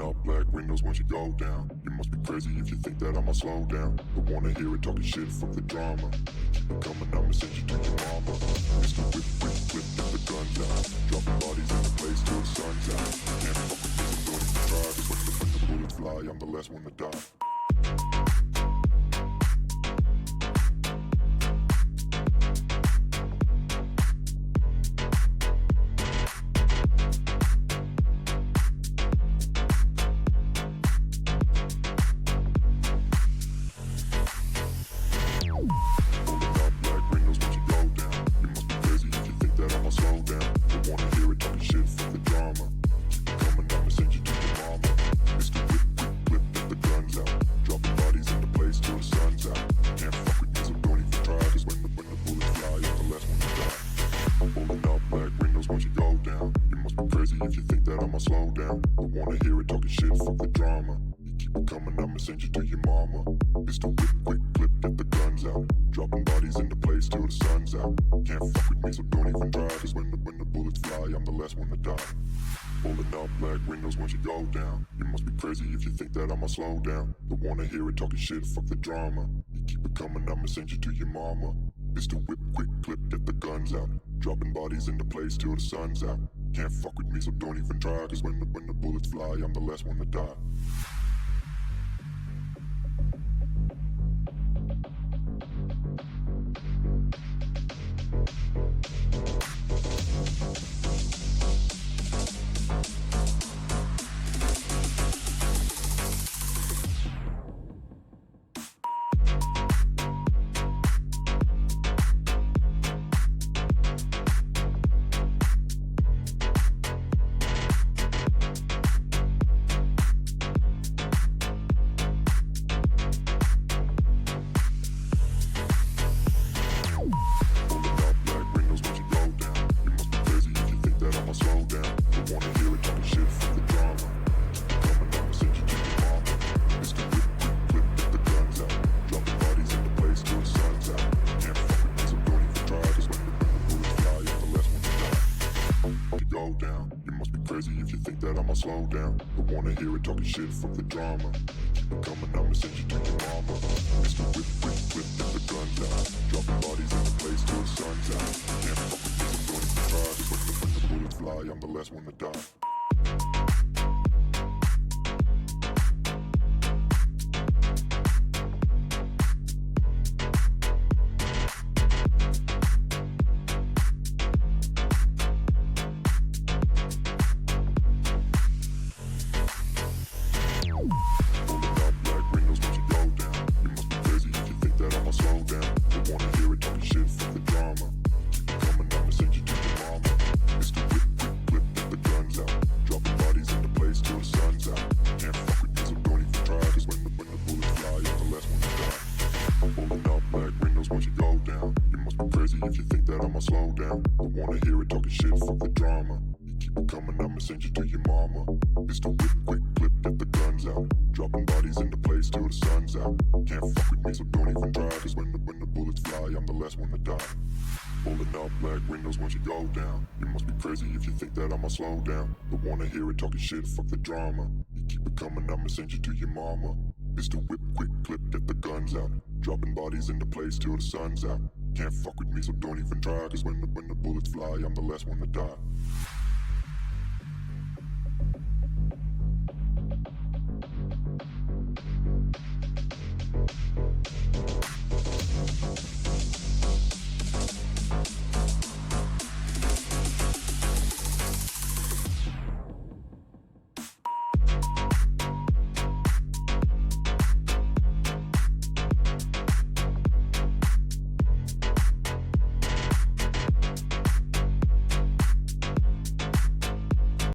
up black windows once you go down. You must be crazy if you think that I'ma slow down. Don't wanna hear it talking shit, fuck the drama. Keep it coming, I'ma send you to your mama. Mr. Whip, whip, whip, get the guns out. Dropping bodies in the place till the sun's out. Can't fuck with me, so don't even try. Cause when the bullets fly, I'm the last one to die. If you think that I'ma slow down, don't wanna hear it talking shit, fuck the drama. You keep it coming, I'ma send you to your mama. Pistol whip, quick clip, get the guns out. Dropping bodies into place till the sun's out. Can't fuck with me, so don't even try. Cause when the bullets fly, I'm the last one to die. Pulling up black windows once you go down. You must be crazy if you think that I'ma slow down. Don't wanna hear it talking shit, fuck the drama. You keep it coming, I'ma send you to your mama. Pistol whip, quick clip, get the guns out. Dropping bodies into place till the sun's out. Can't fuck with me, so don't even try. Cause when the bullets fly, I'm the last one to die. If you think that I'ma slow down, don't wanna hear it talking shit, fuck the drama. Keep it coming, I'ma send you to your mama. Mr. Whip, whip, whip, get the guns out. Dropping bodies in the place till the sun's out. Can't fuck with me, so don't even try. Cause when the bullets fly, I'm the last one to die. If you think that I'ma slow down, don't wanna hear it talking shit, fuck the drama. You keep it coming, I'ma send you to your mama. Pistol whip, quick clip, get the guns out. Dropping bodies into place till the sun's out. Can't fuck with me, so don't even try. Cause when the bullets fly, I'm the last one to die. Pulling up black windows once you go down. You must be crazy if you think that I'ma slow down. Don't wanna hear it talking shit, fuck the drama. You keep it coming, I'ma send you to your mama. Pistol whip, quick clip, get the guns out. Dropping bodies into place till the sun's out. Can't fuck with me, so don't even try. Cause when the bullets fly, I'm the last one to die.